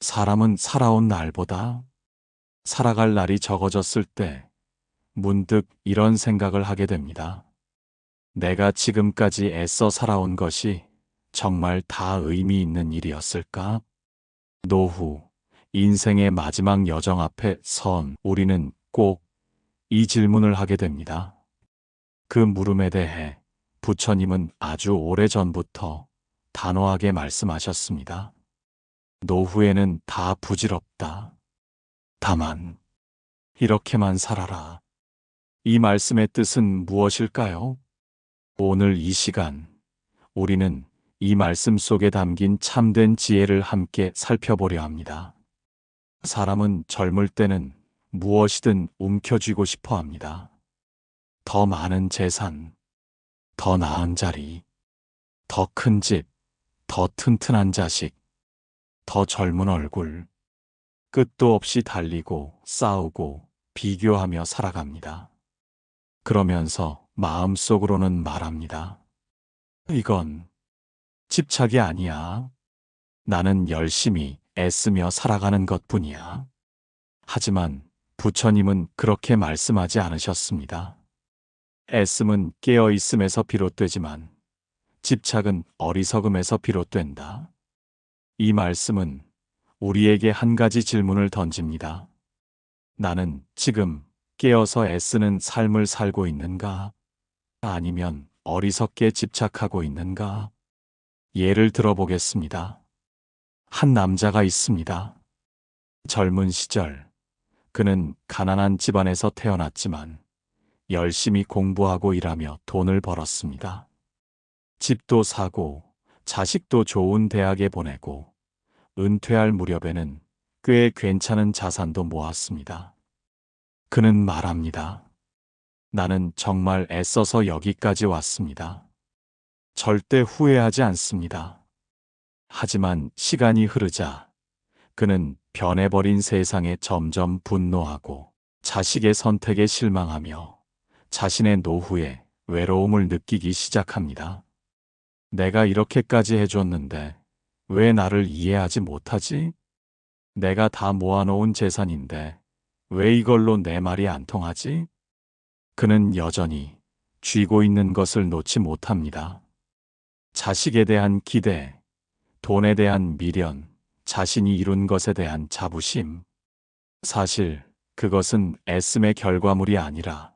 사람은 살아온 날보다 살아갈 날이 적어졌을 때 문득 이런 생각을 하게 됩니다. 내가 지금까지 애써 살아온 것이 정말 다 의미 있는 일이었을까? 노후, 인생의 마지막 여정 앞에 선 우리는 꼭 이 질문을 하게 됩니다. 그 물음에 대해 부처님은 아주 오래전부터 단호하게 말씀하셨습니다. 노후에는 다 부질없다. 다만 이렇게만 살아라. 이 말씀의 뜻은 무엇일까요? 오늘 이 시간 우리는 이 말씀 속에 담긴 참된 지혜를 함께 살펴보려 합니다. 사람은 젊을 때는 무엇이든 움켜쥐고 싶어 합니다. 더 많은 재산, 더 나은 자리, 더 큰 집, 더 튼튼한 자식, 더 젊은 얼굴, 끝도 없이 달리고 싸우고 비교하며 살아갑니다. 그러면서 마음속으로는 말합니다. 이건 집착이 아니야. 나는 열심히 애쓰며 살아가는 것뿐이야. 하지만 부처님은 그렇게 말씀하지 않으셨습니다. 애씀은 깨어있음에서 비롯되지만 집착은 어리석음에서 비롯된다. 이 말씀은 우리에게 한 가지 질문을 던집니다. 나는 지금 깨어서 애쓰는 삶을 살고 있는가? 아니면 어리석게 집착하고 있는가? 예를 들어보겠습니다. 한 남자가 있습니다. 젊은 시절 그는 가난한 집안에서 태어났지만 열심히 공부하고 일하며 돈을 벌었습니다. 집도 사고 자식도 좋은 대학에 보내고 은퇴할 무렵에는 꽤 괜찮은 자산도 모았습니다. 그는 말합니다. 나는 정말 애써서 여기까지 왔습니다. 절대 후회하지 않습니다. 하지만 시간이 흐르자 그는 변해버린 세상에 점점 분노하고 자식의 선택에 실망하며 자신의 노후에 외로움을 느끼기 시작합니다. 내가 이렇게까지 해줬는데 왜 나를 이해하지 못하지? 내가 다 모아놓은 재산인데 왜 이걸로 내 말이 안 통하지? 그는 여전히 쥐고 있는 것을 놓지 못합니다. 자식에 대한 기대, 돈에 대한 미련, 자신이 이룬 것에 대한 자부심. 사실 그것은 애씀의 결과물이 아니라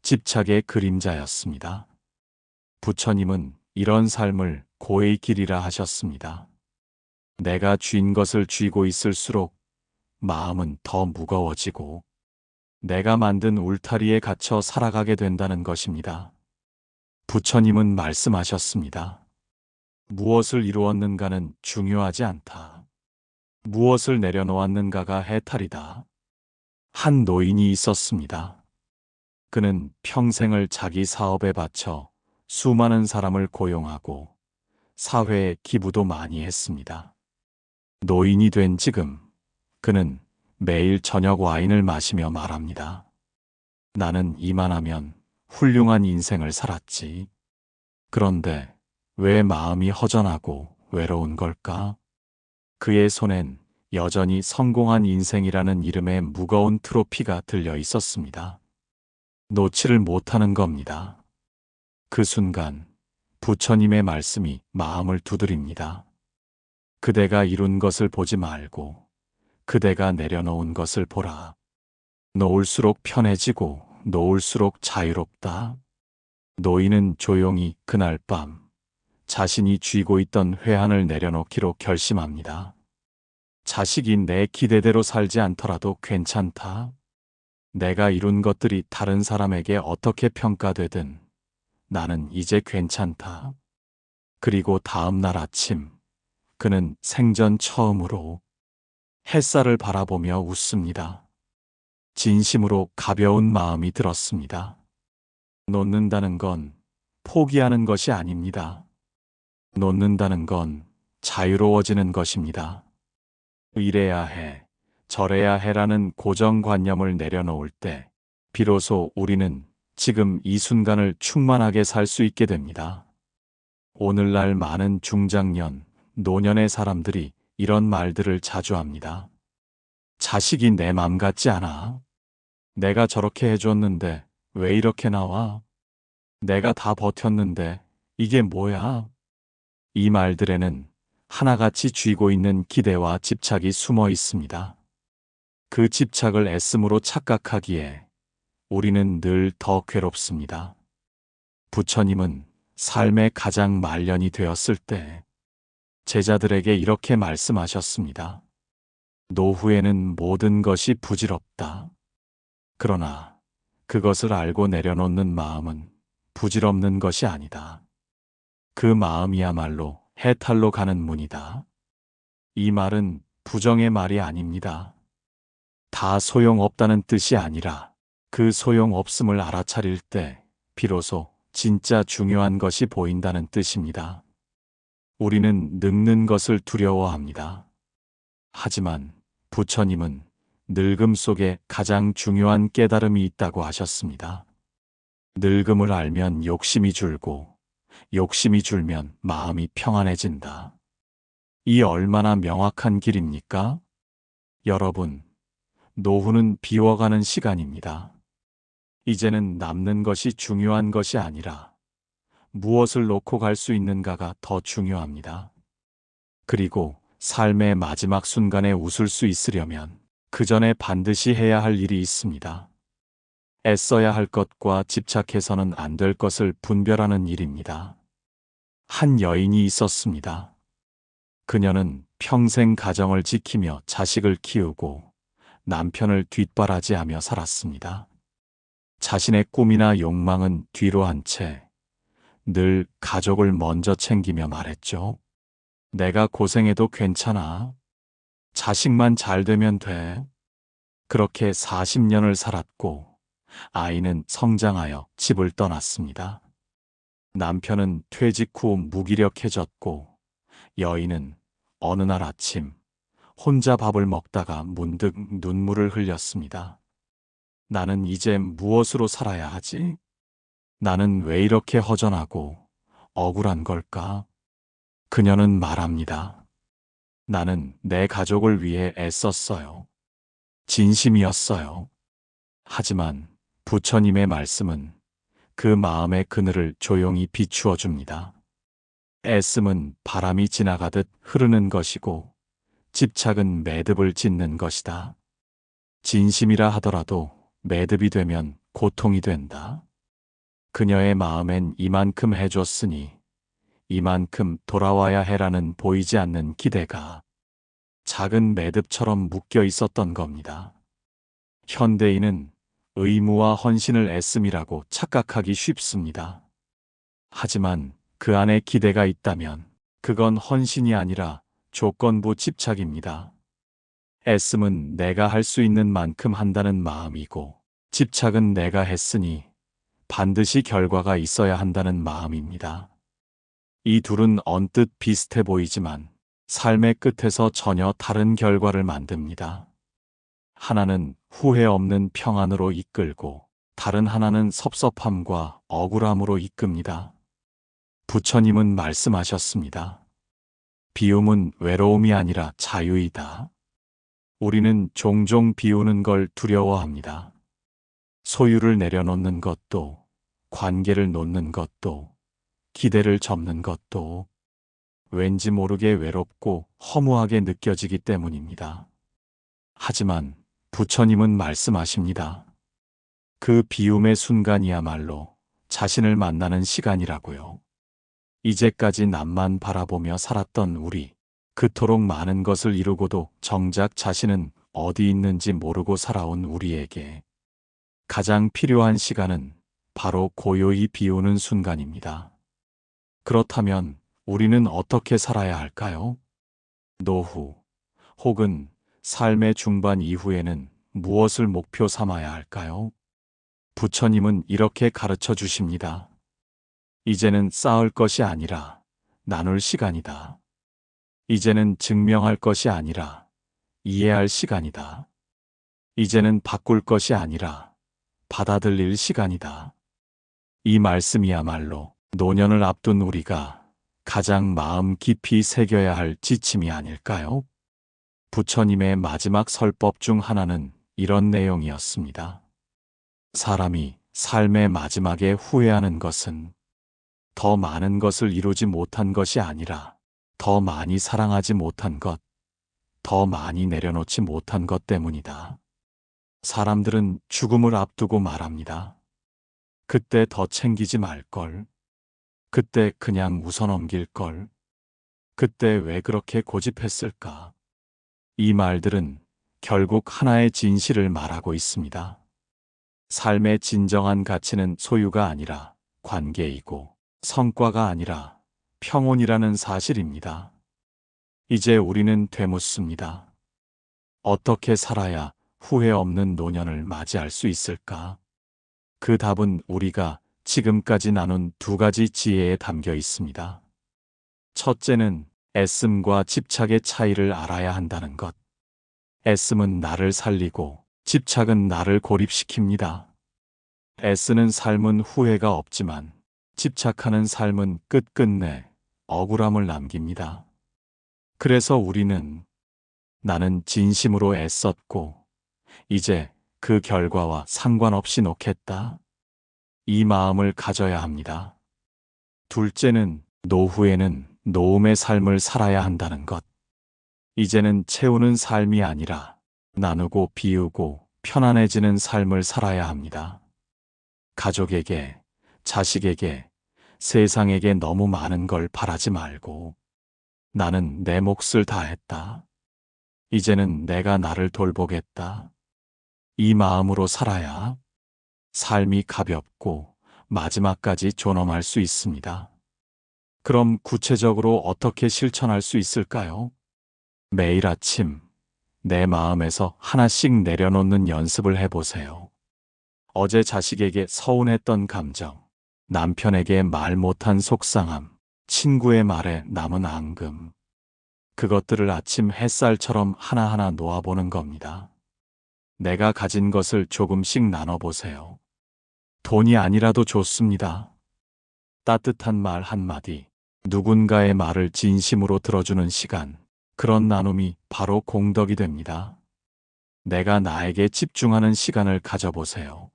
집착의 그림자였습니다. 부처님은 이런 삶을 고의 길이라 하셨습니다. 내가 쥔 것을 쥐고 있을수록 마음은 더 무거워지고 내가 만든 울타리에 갇혀 살아가게 된다는 것입니다. 부처님은 말씀하셨습니다. 무엇을 이루었는가는 중요하지 않다. 무엇을 내려놓았는가가 해탈이다. 한 노인이 있었습니다. 그는 평생을 자기 사업에 바쳐 수많은 사람을 고용하고 사회에 기부도 많이 했습니다. 노인이 된 지금 그는 매일 저녁 와인을 마시며 말합니다. 나는 이만하면 훌륭한 인생을 살았지. 그런데 왜 마음이 허전하고 외로운 걸까? 그의 손엔 여전히 성공한 인생이라는 이름의 무거운 트로피가 들려 있었습니다. 놓지를 못하는 겁니다. 그 순간 부처님의 말씀이 마음을 두드립니다. 그대가 이룬 것을 보지 말고 그대가 내려놓은 것을 보라. 놓을수록 편해지고 놓을수록 자유롭다. 노인은 조용히 그날 밤 자신이 쥐고 있던 회한을 내려놓기로 결심합니다. 자식이 내 기대대로 살지 않더라도 괜찮다. 내가 이룬 것들이 다른 사람에게 어떻게 평가되든 나는 이제 괜찮다. 그리고 다음 날 아침 그는 생전 처음으로 햇살을 바라보며 웃습니다. 진심으로 가벼운 마음이 들었습니다. 놓는다는 건 포기하는 것이 아닙니다. 놓는다는 건 자유로워지는 것입니다. 이래야 해, 저래야 해라는 고정관념을 내려놓을 때 비로소 우리는 지금 이 순간을 충만하게 살 수 있게 됩니다. 오늘날 많은 중장년, 노년의 사람들이 이런 말들을 자주 합니다. 자식이 내 맘 같지 않아. 내가 저렇게 해줬는데 왜 이렇게 나와? 내가 다 버텼는데 이게 뭐야? 이 말들에는 하나같이 쥐고 있는 기대와 집착이 숨어 있습니다. 그 집착을 애씀으로 착각하기에 우리는 늘 더 괴롭습니다. 부처님은 삶의 가장 말년이 되었을 때 제자들에게 이렇게 말씀하셨습니다. 노후에는 모든 것이 부질없다. 그러나 그것을 알고 내려놓는 마음은 부질없는 것이 아니다. 그 마음이야말로 해탈로 가는 문이다. 이 말은 부정의 말이 아닙니다. 다 소용없다는 뜻이 아니라 그 소용없음을 알아차릴 때 비로소 진짜 중요한 것이 보인다는 뜻입니다. 우리는 늙는 것을 두려워합니다. 하지만 부처님은 늙음 속에 가장 중요한 깨달음이 있다고 하셨습니다. 늙음을 알면 욕심이 줄고 욕심이 줄면 마음이 평안해진다. 이 얼마나 명확한 길입니까? 여러분, 노후는 비워가는 시간입니다. 이제는 남는 것이 중요한 것이 아니라 무엇을 놓고 갈 수 있는가가 더 중요합니다. 그리고 삶의 마지막 순간에 웃을 수 있으려면 그 전에 반드시 해야 할 일이 있습니다. 애써야 할 것과 집착해서는 안 될 것을 분별하는 일입니다. 한 여인이 있었습니다. 그녀는 평생 가정을 지키며 자식을 키우고 남편을 뒷바라지하며 살았습니다. 자신의 꿈이나 욕망은 뒤로 한 채 늘 가족을 먼저 챙기며 말했죠. 내가 고생해도 괜찮아. 자식만 잘 되면 돼. 그렇게 40년을 살았고 아이는 성장하여 집을 떠났습니다. 남편은 퇴직 후 무기력해졌고 여인은 어느 날 아침 혼자 밥을 먹다가 문득 눈물을 흘렸습니다. 나는 이제 무엇으로 살아야 하지? 나는 왜 이렇게 허전하고 억울한 걸까? 그녀는 말합니다. 나는 내 가족을 위해 애썼어요. 진심이었어요. 하지만 부처님의 말씀은 그 마음의 그늘을 조용히 비추어 줍니다. 애씀은 바람이 지나가듯 흐르는 것이고 집착은 매듭을 짓는 것이다. 진심이라 하더라도 매듭이 되면 고통이 된다. 그녀의 마음엔 이만큼 해줬으니 이만큼 돌아와야 해라는 보이지 않는 기대가 작은 매듭처럼 묶여 있었던 겁니다. 현대인은 의무와 헌신을 애씀이라고 착각하기 쉽습니다. 하지만 그 안에 기대가 있다면 그건 헌신이 아니라 조건부 집착입니다. 애씀은 내가 할 수 있는 만큼 한다는 마음이고 집착은 내가 했으니 반드시 결과가 있어야 한다는 마음입니다. 이 둘은 언뜻 비슷해 보이지만 삶의 끝에서 전혀 다른 결과를 만듭니다. 하나는 후회 없는 평안으로 이끌고 다른 하나는 섭섭함과 억울함으로 이끕니다. 부처님은 말씀하셨습니다. 비움은 외로움이 아니라 자유이다. 우리는 종종 비우는 걸 두려워합니다. 소유를 내려놓는 것도, 관계를 놓는 것도, 기대를 접는 것도 왠지 모르게 외롭고 허무하게 느껴지기 때문입니다. 하지만 부처님은 말씀하십니다. 그 비움의 순간이야말로 자신을 만나는 시간이라고요. 이제까지 남만 바라보며 살았던 우리, 그토록 많은 것을 이루고도 정작 자신은 어디 있는지 모르고 살아온 우리에게 가장 필요한 시간은 바로 고요히 비우는 순간입니다. 그렇다면 우리는 어떻게 살아야 할까요? 노후 혹은 삶의 중반 이후에는 무엇을 목표 삼아야 할까요? 부처님은 이렇게 가르쳐 주십니다. 이제는 쌓을 것이 아니라 나눌 시간이다. 이제는 증명할 것이 아니라 이해할 시간이다. 이제는 바꿀 것이 아니라 받아들일 시간이다. 이 말씀이야말로 노년을 앞둔 우리가 가장 마음 깊이 새겨야 할 지침이 아닐까요? 부처님의 마지막 설법 중 하나는 이런 내용이었습니다. 사람이 삶의 마지막에 후회하는 것은 더 많은 것을 이루지 못한 것이 아니라 더 많이 사랑하지 못한 것, 더 많이 내려놓지 못한 것 때문이다. 사람들은 죽음을 앞두고 말합니다. 그때 더 챙기지 말걸. 그때 그냥 웃어넘길걸. 그때 왜 그렇게 고집했을까? 이 말들은 결국 하나의 진실을 말하고 있습니다. 삶의 진정한 가치는 소유가 아니라 관계이고 성과가 아니라 평온이라는 사실입니다. 이제 우리는 되묻습니다. 어떻게 살아야 후회 없는 노년을 맞이할 수 있을까? 그 답은 우리가 지금까지 나눈 두 가지 지혜에 담겨 있습니다. 첫째는 애씀과 집착의 차이를 알아야 한다는 것. 애씀은 나를 살리고 집착은 나를 고립시킵니다. 애쓰는 삶은 후회가 없지만 집착하는 삶은 끝끝내 억울함을 남깁니다. 그래서 우리는 나는 진심으로 애썼고 이제 그 결과와 상관없이 놓겠다. 이 마음을 가져야 합니다. 둘째는 노후에는 노음의 삶을 살아야 한다는 것. 이제는 채우는 삶이 아니라 나누고 비우고 편안해지는 삶을 살아야 합니다. 가족에게, 자식에게, 세상에게 너무 많은 걸 바라지 말고 나는 내 몫을 다했다. 이제는 내가 나를 돌보겠다. 이 마음으로 살아야 삶이 가볍고 마지막까지 존엄할 수 있습니다. 그럼 구체적으로 어떻게 실천할 수 있을까요? 매일 아침 내 마음에서 하나씩 내려놓는 연습을 해보세요. 어제 자식에게 서운했던 감정, 남편에게 말 못한 속상함, 친구의 말에 남은 앙금. 그것들을 아침 햇살처럼 하나하나 놓아보는 겁니다. 내가 가진 것을 조금씩 나눠보세요. 돈이 아니라도 좋습니다. 따뜻한 말 한마디, 누군가의 말을 진심으로 들어주는 시간, 그런 나눔이 바로 공덕이 됩니다. 내가 나에게 집중하는 시간을 가져보세요.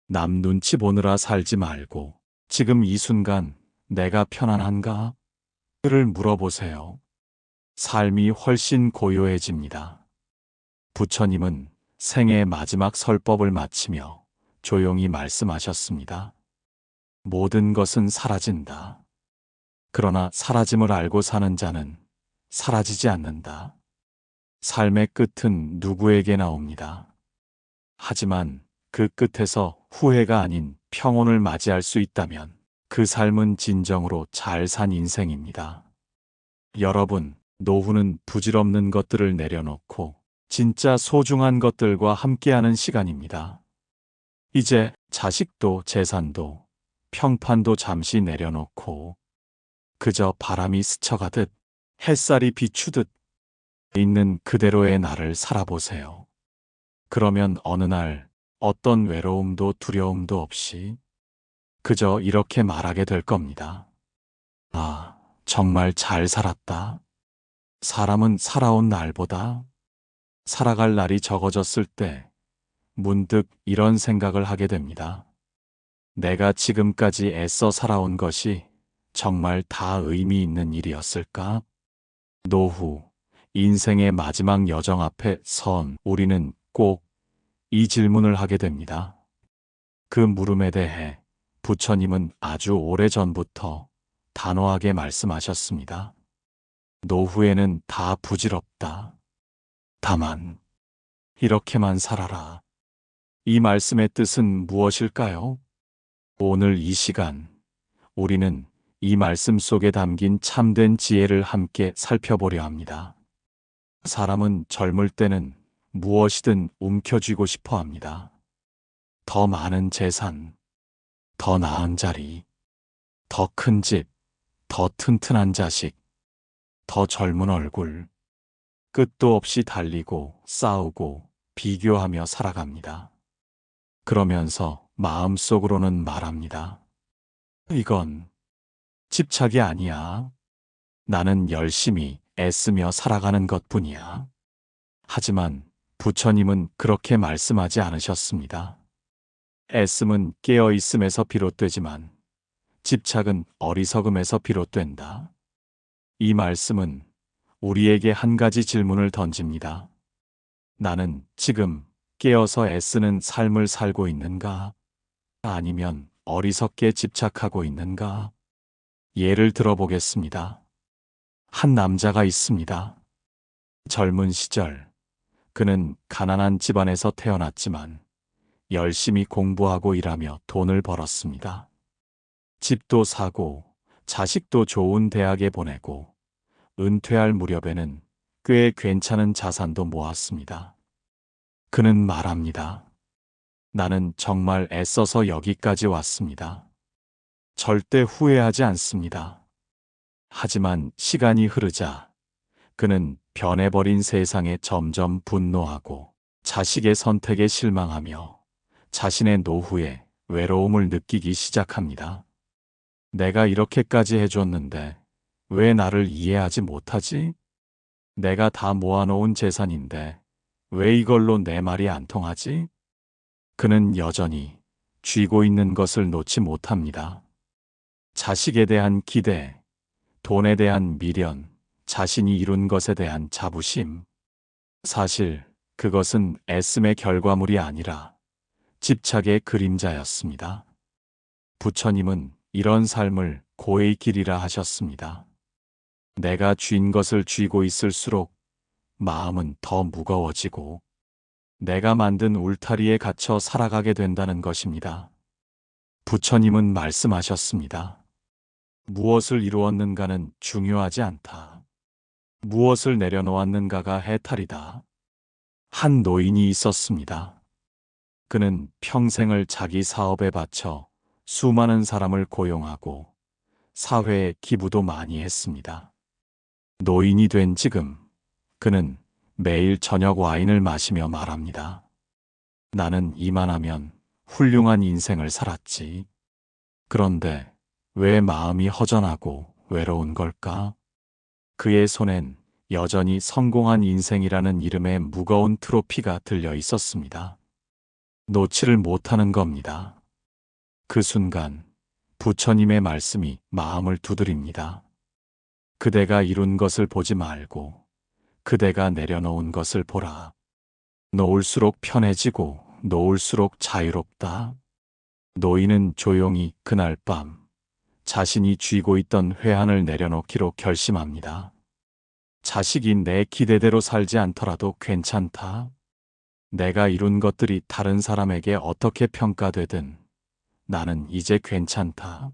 남 눈치 보느라 살지 말고 지금 이 순간 내가 편안한가? 를 물어보세요. 삶이 훨씬 고요해집니다. 부처님은 생애의 마지막 설법을 마치며 조용히 말씀하셨습니다. 모든 것은 사라진다. 그러나 사라짐을 알고 사는 자는 사라지지 않는다. 삶의 끝은 누구에게나 옵니다. 하지만 그 끝에서 후회가 아닌 평온을 맞이할 수 있다면 그 삶은 진정으로 잘 산 인생입니다. 여러분, 노후는 부질없는 것들을 내려놓고 진짜 소중한 것들과 함께하는 시간입니다. 이제 자식도 재산도 평판도 잠시 내려놓고 그저 바람이 스쳐가듯 햇살이 비추듯 있는 그대로의 나를 살아보세요. 그러면 어느 날 어떤 외로움도 두려움도 없이 그저 이렇게 말하게 될 겁니다. 아, 정말 잘 살았다. 사람은 살아온 날보다 살아갈 날이 적어졌을 때 문득 이런 생각을 하게 됩니다. 내가 지금까지 애써 살아온 것이 정말 다 의미 있는 일이었을까? 노후, 인생의 마지막 여정 앞에 선 우리는 꼭 이 질문을 하게 됩니다. 그 물음에 대해 부처님은 아주 오래전부터 단호하게 말씀하셨습니다. 노후에는 다 부질없다. 다만 이렇게만 살아라. 이 말씀의 뜻은 무엇일까요? 오늘 이 시간 우리는 이 말씀 속에 담긴 참된 지혜를 함께 살펴보려 합니다. 사람은 젊을 때는 무엇이든 움켜쥐고 싶어 합니다. 더 많은 재산, 더 나은 자리, 더 큰 집, 더 튼튼한 자식, 더 젊은 얼굴, 끝도 없이 달리고 싸우고 비교하며 살아갑니다. 그러면서 마음속으로는 말합니다. 이건 집착이 아니야. 나는 열심히 애쓰며 살아가는 것뿐이야. 하지만 부처님은 그렇게 말씀하지 않으셨습니다. 애씀은 깨어 있음에서 비롯되지만 집착은 어리석음에서 비롯된다. 이 말씀은 우리에게 한 가지 질문을 던집니다. 나는 지금 깨어서 애쓰는 삶을 살고 있는가? 아니면 어리석게 집착하고 있는가? 예를 들어보겠습니다. 한 남자가 있습니다. 젊은 시절, 그는 가난한 집안에서 태어났지만 열심히 공부하고 일하며 돈을 벌었습니다. 집도 사고, 자식도 좋은 대학에 보내고, 은퇴할 무렵에는 꽤 괜찮은 자산도 모았습니다. 그는 말합니다. 나는 정말 애써서 여기까지 왔습니다. 절대 후회하지 않습니다. 하지만 시간이 흐르자 그는 변해버린 세상에 점점 분노하고 자식의 선택에 실망하며 자신의 노후에 외로움을 느끼기 시작합니다. 내가 이렇게까지 해줬는데 왜 나를 이해하지 못하지? 내가 다 모아놓은 재산인데 왜 이걸로 내 말이 안 통하지? 그는 여전히 쥐고 있는 것을 놓지 못합니다. 자식에 대한 기대, 돈에 대한 미련, 자신이 이룬 것에 대한 자부심. 사실 그것은 애씀의 결과물이 아니라 집착의 그림자였습니다. 부처님은 이런 삶을 고의 길이라 하셨습니다. 내가 쥔 것을 쥐고 있을수록 마음은 더 무거워지고 내가 만든 울타리에 갇혀 살아가게 된다는 것입니다. 부처님은 말씀하셨습니다. 무엇을 이루었는가는 중요하지 않다. 무엇을 내려놓았는가가 해탈이다. 한 노인이 있었습니다. 그는 평생을 자기 사업에 바쳐 수많은 사람을 고용하고 사회에 기부도 많이 했습니다. 노인이 된 지금 그는 매일 저녁 와인을 마시며 말합니다. 나는 이만하면 훌륭한 인생을 살았지. 그런데 왜 마음이 허전하고 외로운 걸까? 그의 손엔 여전히 성공한 인생이라는 이름의 무거운 트로피가 들려 있었습니다. 놓지를 못하는 겁니다. 그 순간 부처님의 말씀이 마음을 두드립니다. 그대가 이룬 것을 보지 말고 그대가 내려놓은 것을 보라. 놓을수록 편해지고 놓을수록 자유롭다. 노인은 조용히 그날 밤 자신이 쥐고 있던 회한을 내려놓기로 결심합니다. 자식이 내 기대대로 살지 않더라도 괜찮다. 내가 이룬 것들이 다른 사람에게 어떻게 평가되든 나는 이제 괜찮다.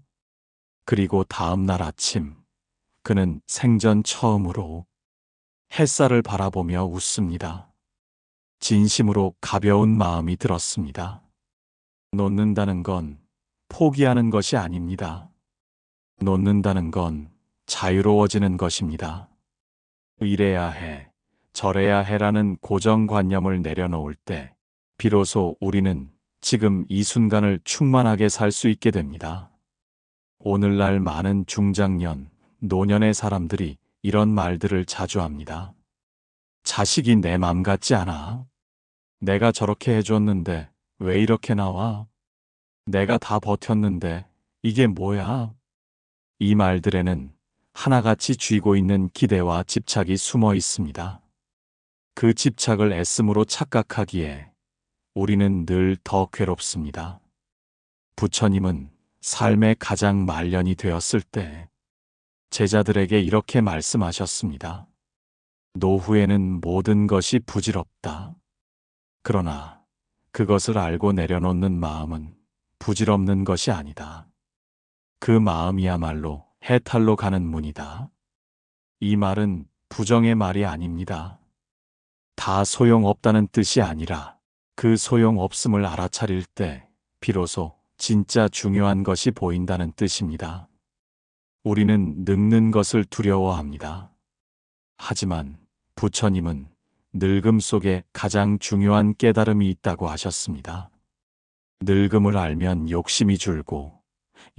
그리고 다음 날 아침 그는 생전 처음으로 햇살을 바라보며 웃습니다. 진심으로 가벼운 마음이 들었습니다. 놓는다는 건 포기하는 것이 아닙니다. 놓는다는 건 자유로워지는 것입니다. 이래야 해, 저래야 해라는 고정관념을 내려놓을 때 비로소 우리는 지금 이 순간을 충만하게 살 수 있게 됩니다. 오늘날 많은 중장년, 노년의 사람들이 이런 말들을 자주 합니다. 자식이 내 맘 같지 않아. 내가 저렇게 해줬는데 왜 이렇게 나와? 내가 다 버텼는데 이게 뭐야? 이 말들에는 하나같이 쥐고 있는 기대와 집착이 숨어 있습니다. 그 집착을 애씀으로 착각하기에 우리는 늘 더 괴롭습니다. 부처님은 삶의 가장 말년이 되었을 때 제자들에게 이렇게 말씀하셨습니다. 노후에는 모든 것이 부질없다. 그러나 그것을 알고 내려놓는 마음은 부질없는 것이 아니다. 그 마음이야말로 해탈로 가는 문이다. 이 말은 부정의 말이 아닙니다. 다 소용없다는 뜻이 아니라 그 소용없음을 알아차릴 때 비로소 진짜 중요한 것이 보인다는 뜻입니다. 우리는 늙는 것을 두려워합니다. 하지만 부처님은 늙음 속에 가장 중요한 깨달음이 있다고 하셨습니다. 늙음을 알면 욕심이 줄고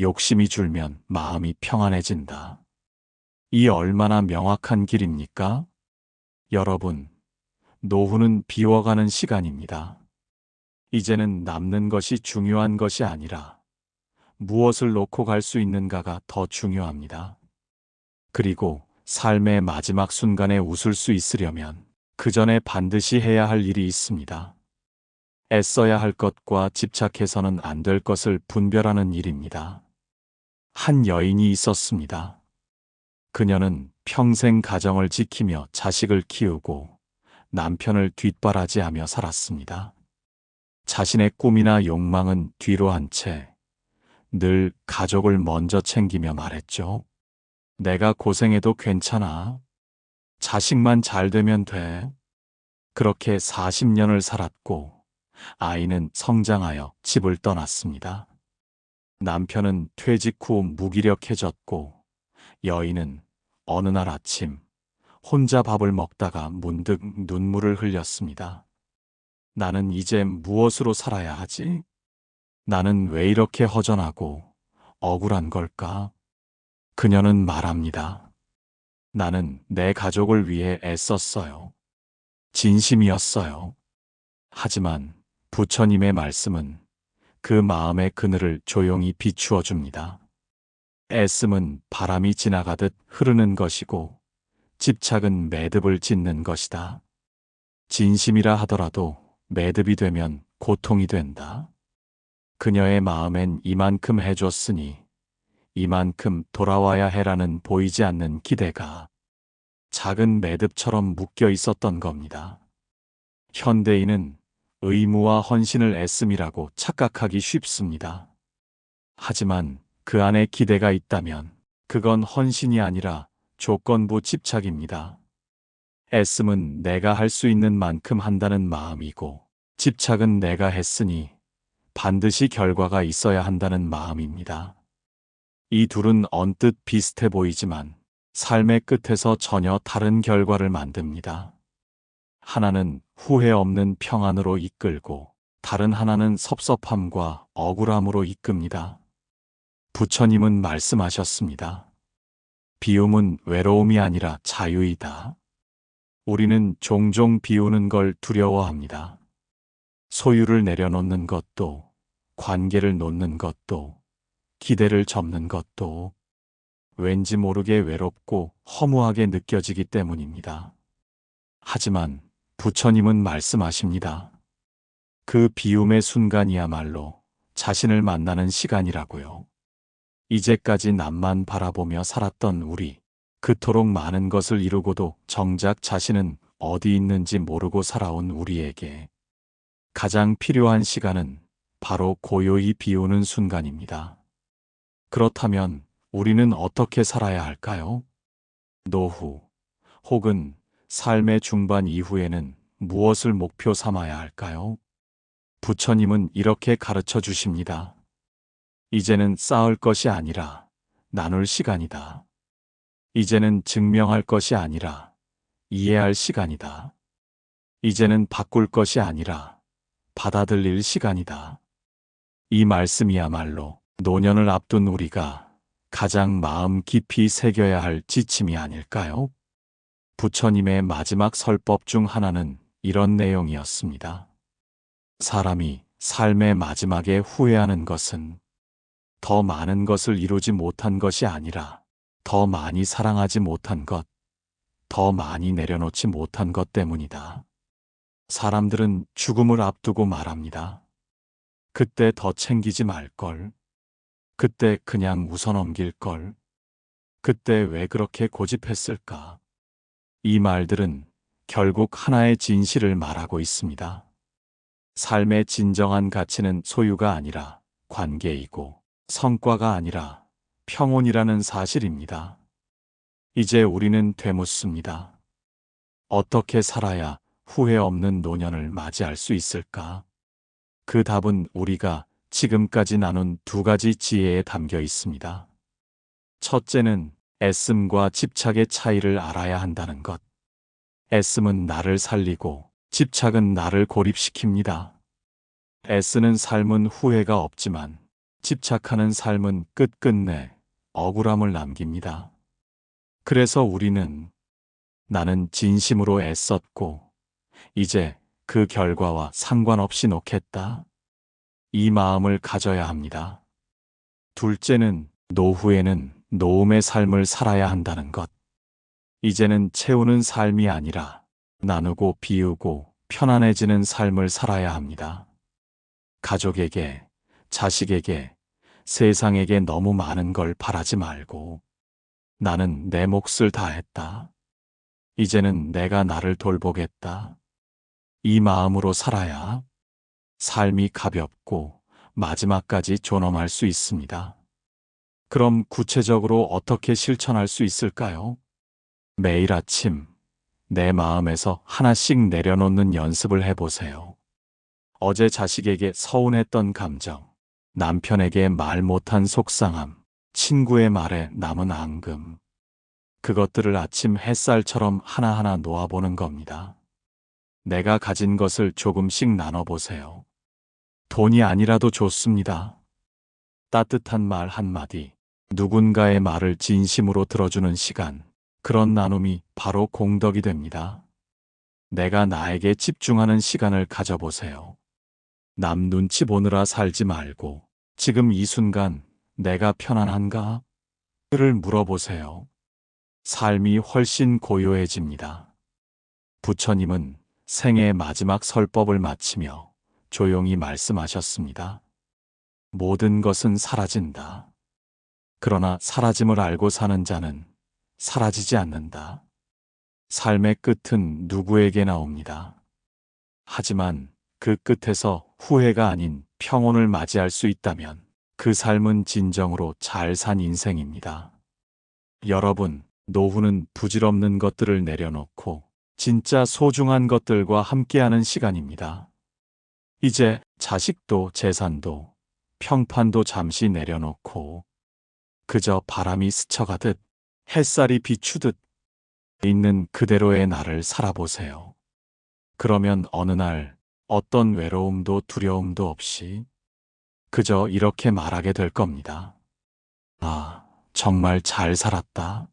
욕심이 줄면 마음이 평안해진다. 이 얼마나 명확한 길입니까? 여러분, 노후는 비워가는 시간입니다. 이제는 남는 것이 중요한 것이 아니라 무엇을 놓고 갈 수 있는가가 더 중요합니다. 그리고 삶의 마지막 순간에 웃을 수 있으려면 그 전에 반드시 해야 할 일이 있습니다. 애써야 할 것과 집착해서는 안 될 것을 분별하는 일입니다. 한 여인이 있었습니다. 그녀는 평생 가정을 지키며 자식을 키우고 남편을 뒷바라지하며 살았습니다. 자신의 꿈이나 욕망은 뒤로 한 채 늘 가족을 먼저 챙기며 말했죠. 내가 고생해도 괜찮아. 자식만 잘 되면 돼. 그렇게 40년을 살았고 아이는 성장하여 집을 떠났습니다. 남편은 퇴직 후 무기력해졌고 여인은 어느 날 아침 혼자 밥을 먹다가 문득 눈물을 흘렸습니다. 나는 이제 무엇으로 살아야 하지? 나는 왜 이렇게 허전하고 억울한 걸까? 그녀는 말합니다. 나는 내 가족을 위해 애썼어요. 진심이었어요. 하지만 부처님의 말씀은 그 마음의 그늘을 조용히 비추어 줍니다. 애씀은 바람이 지나가듯 흐르는 것이고 집착은 매듭을 짓는 것이다. 진심이라 하더라도 매듭이 되면 고통이 된다. 그녀의 마음엔 이만큼 해줬으니 이만큼 돌아와야 해라는 보이지 않는 기대가 작은 매듭처럼 묶여 있었던 겁니다. 현대인은 의무와 헌신을 애씀이라고 착각하기 쉽습니다. 하지만 그 안에 기대가 있다면 그건 헌신이 아니라 조건부 집착입니다. 애씀은 내가 할 수 있는 만큼 한다는 마음이고 집착은 내가 했으니 반드시 결과가 있어야 한다는 마음입니다. 이 둘은 언뜻 비슷해 보이지만 삶의 끝에서 전혀 다른 결과를 만듭니다. 하나는 후회 없는 평안으로 이끌고 다른 하나는 섭섭함과 억울함으로 이끕니다. 부처님은 말씀하셨습니다. 비움은 외로움이 아니라 자유이다. 우리는 종종 비우는 걸 두려워합니다. 소유를 내려놓는 것도, 관계를 놓는 것도, 기대를 접는 것도 왠지 모르게 외롭고 허무하게 느껴지기 때문입니다. 하지만 부처님은 말씀하십니다. 그 비움의 순간이야말로 자신을 만나는 시간이라고요. 이제까지 남만 바라보며 살았던 우리, 그토록 많은 것을 이루고도 정작 자신은 어디 있는지 모르고 살아온 우리에게 가장 필요한 시간은 바로 고요히 비우는 순간입니다. 그렇다면 우리는 어떻게 살아야 할까요? 노후 혹은 삶의 중반 이후에는 무엇을 목표 삼아야 할까요? 부처님은 이렇게 가르쳐 주십니다. 이제는 쌓을 것이 아니라 나눌 시간이다. 이제는 증명할 것이 아니라 이해할 시간이다. 이제는 바꿀 것이 아니라 받아들일 시간이다. 이 말씀이야말로 노년을 앞둔 우리가 가장 마음 깊이 새겨야 할 지침이 아닐까요? 부처님의 마지막 설법 중 하나는 이런 내용이었습니다. 사람이 삶의 마지막에 후회하는 것은 더 많은 것을 이루지 못한 것이 아니라 더 많이 사랑하지 못한 것, 더 많이 내려놓지 못한 것 때문이다. 사람들은 죽음을 앞두고 말합니다. 그때 더 챙기지 말걸. 그때 그냥 웃어넘길걸. 그때 왜 그렇게 고집했을까? 이 말들은 결국 하나의 진실을 말하고 있습니다. 삶의 진정한 가치는 소유가 아니라 관계이고 성과가 아니라 평온이라는 사실입니다. 이제 우리는 되묻습니다. 어떻게 살아야 후회 없는 노년을 맞이할 수 있을까? 그 답은 우리가 지금까지 나눈 두 가지 지혜에 담겨 있습니다. 첫째는 애씀과 집착의 차이를 알아야 한다는 것. 애씀은 나를 살리고 집착은 나를 고립시킵니다. 애쓰는 삶은 후회가 없지만 집착하는 삶은 끝끝내 억울함을 남깁니다. 그래서 나는 진심으로 애썼고, 이제 그 결과와 상관없이 놓겠다. 이 마음을 가져야 합니다. 둘째는 노후에는 노음의 삶을 살아야 한다는 것. 이제는 채우는 삶이 아니라 나누고 비우고 편안해지는 삶을 살아야 합니다. 가족에게, 자식에게, 세상에게 너무 많은 걸 바라지 말고 나는 내 몫을 다했다. 이제는 내가 나를 돌보겠다. 이 마음으로 살아야 삶이 가볍고 마지막까지 존엄할 수 있습니다. 그럼 구체적으로 어떻게 실천할 수 있을까요? 매일 아침 내 마음에서 하나씩 내려놓는 연습을 해보세요. 어제 자식에게 서운했던 감정, 남편에게 말 못한 속상함, 친구의 말에 남은 앙금. 그것들을 아침 햇살처럼 하나하나 놓아보는 겁니다. 내가 가진 것을 조금씩 나눠보세요. 돈이 아니라도 좋습니다. 따뜻한 말 한마디, 누군가의 말을 진심으로 들어주는 시간, 그런 나눔이 바로 공덕이 됩니다. 내가 나에게 집중하는 시간을 가져보세요. 남 눈치 보느라 살지 말고 지금 이 순간 내가 편안한가? 를 물어보세요. 삶이 훨씬 고요해집니다. 부처님은 생애의 마지막 설법을 마치며 조용히 말씀하셨습니다. 모든 것은 사라진다. 그러나 사라짐을 알고 사는 자는 사라지지 않는다. 삶의 끝은 누구에게나 옵니다. 하지만 그 끝에서 후회가 아닌 평온을 맞이할 수 있다면 그 삶은 진정으로 잘 산 인생입니다. 여러분, 노후는 부질없는 것들을 내려놓고 진짜 소중한 것들과 함께하는 시간입니다. 이제 자식도 재산도 평판도 잠시 내려놓고 그저 바람이 스쳐가듯 햇살이 비추듯 있는 그대로의 나를 살아보세요. 그러면 어느 날 어떤 외로움도 두려움도 없이 그저 이렇게 말하게 될 겁니다. 아, 정말 잘 살았다.